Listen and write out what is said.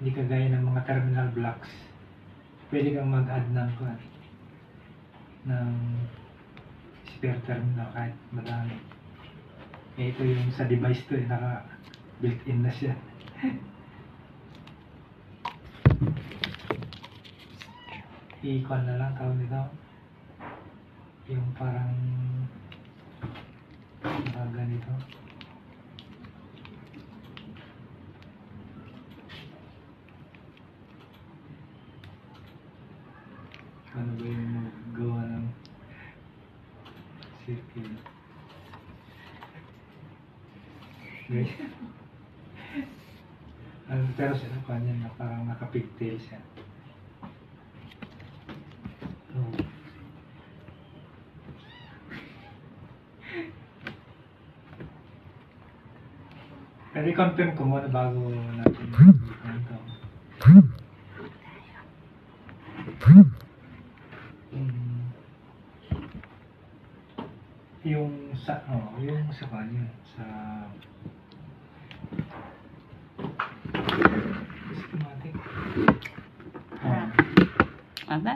Hindi kagaya ng mga terminal blocks. Pwede kang mag-add ng spare terminal kahit madami. Eh, ito yung sa device to, naka built-in na siya. I-con na lang tawag nito. Yung parang ganito. Ano ba yung magawa ng circle? Pero siya pa niya na parang nakapigtail siya. Oh. Pero i-confirm ko muna bago natin ito. Yung sa kanya, sa schematic. Apa?